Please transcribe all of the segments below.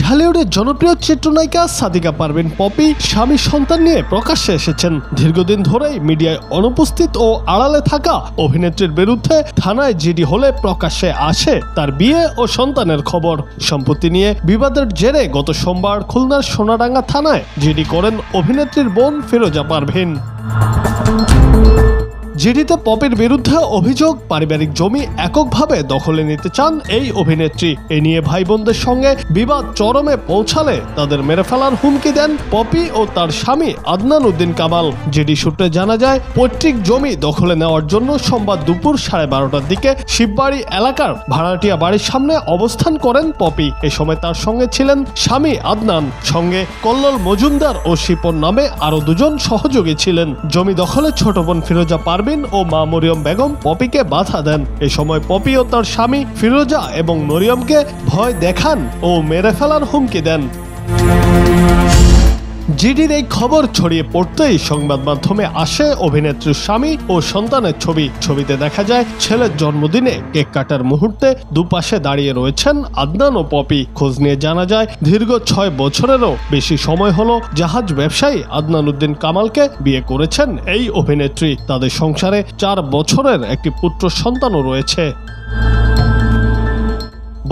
ঢালিউডের জনপ্রিয় চিত্রনায়িকা সাদিকা পারভিন পপি স্বামী সন্তান নিয়ে প্রকাশ্যে এসেছেন। দীর্ঘদিন ধরেই মিডিয়ায় অনুপস্থিত ও আড়ালে থাকা অভিনেত্রীর বিরুদ্ধে থানায় জিডি হলে প্রকাশ্যে আসে তার বিয়ে ও সন্তানের খবর। সম্পত্তি নিয়ে বিবাদের জেরে গত সোমবার খুলনার সোনাডাঙ্গা থানায় জিডি করেন অভিনেত্রীর বোন ফিরোজা পারভিন। জিডিতে পপির বিরুদ্ধে অভিযোগ পারিবারিক জমি এককভাবে দখলে নিতে চান এই অভিনেত্রী। এ নিয়ে ভাই বোনদের সঙ্গে বিবাদ চরমে পৌঁছালে তাদের মেরে ফেলার হুমকি দেন পপি ও তার স্বামী আদনান উদ্দিন কামাল। জিডি সূত্রে জানা যায়, পৈতৃক জমি দখলে নেওয়ার জন্য সোমবার দুপুর 12:30টার দিকে শিববাড়ি এলাকার ভাড়াটিয়া বাড়ির সামনে অবস্থান করেন পপি। এ সময় তার সঙ্গে ছিলেন স্বামী আদনান, সঙ্গে কল্লোল মজুমদার ও শিপন নামে আরো দুজন সহযোগী ছিলেন। জমি দখলে ছোট বোন ফিরোজা পারভিন ও মা মরিয়ম বেগম পপিকে বাধা দেন। এ সময় পপি ও তার স্বামী ফিরোজা এবং মরিয়মকে ভয় দেখান ও মেরে ফেলার হুমকি দেন। জিডির এই খবর ছড়িয়ে পড়তেই সংবাদ মাধ্যমে আসে অভিনেত্রীর স্বামী ও সন্তানের ছবি। ছবিতে দেখা যায় ছেলের জন্মদিনে কেক কাটার মুহূর্তে দুপাশে দাঁড়িয়ে রয়েছেন আদনান ও পপি। খোঁজ নিয়ে জানা যায়, দীর্ঘ 6 বছরেরও বেশি সময় হলো জাহাজ ব্যবসায়ী আদনান উদ্দিন কামালকে বিয়ে করেছেন এই অভিনেত্রী। তাদের সংসারে 4 বছরের একটি পুত্র সন্তানও রয়েছে।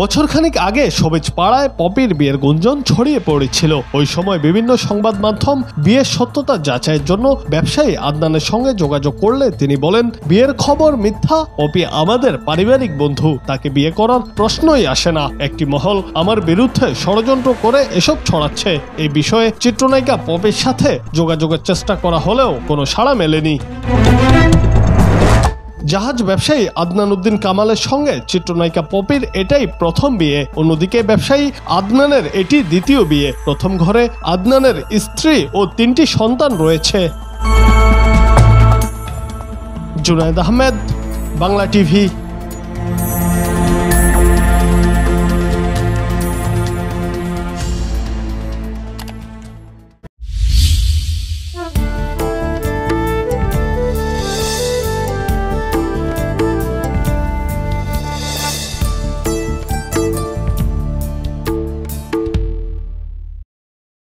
বছরখানিক আগে সবেজ পাড়ায় পপির বিয়ের গুঞ্জন ছড়িয়ে পড়েছিল। ওই সময় বিভিন্ন সংবাদ মাধ্যম বিয়ের সত্যতা যাচাইয়ের জন্য ব্যবসায়ী আদনানের সঙ্গে যোগাযোগ করলে তিনি বলেন, বিয়ের খবর মিথ্যা, পপি আমাদের পারিবারিক বন্ধু, তাকে বিয়ে করার প্রশ্নই আসে না। একটি মহল আমার বিরুদ্ধে ষড়যন্ত্র করে এসব ছড়াচ্ছে। এই বিষয়ে চিত্রনায়িকা পপির সাথে যোগাযোগের চেষ্টা করা হলেও কোনো সাড়া মেলেনি। জাহাজ ব্যবসায়ী আদনান উদ্দিন কামালের সঙ্গে চিত্রনায়িকা পপির এটাই প্রথম বিয়ে। অন্যদিকে ব্যবসায়ী আদনানের এটি দ্বিতীয় বিয়ে। প্রথম ঘরে আদনানের স্ত্রী ও 3টি সন্তান রয়েছে। জুনায়েদ আহমেদ, বাংলা টিভি।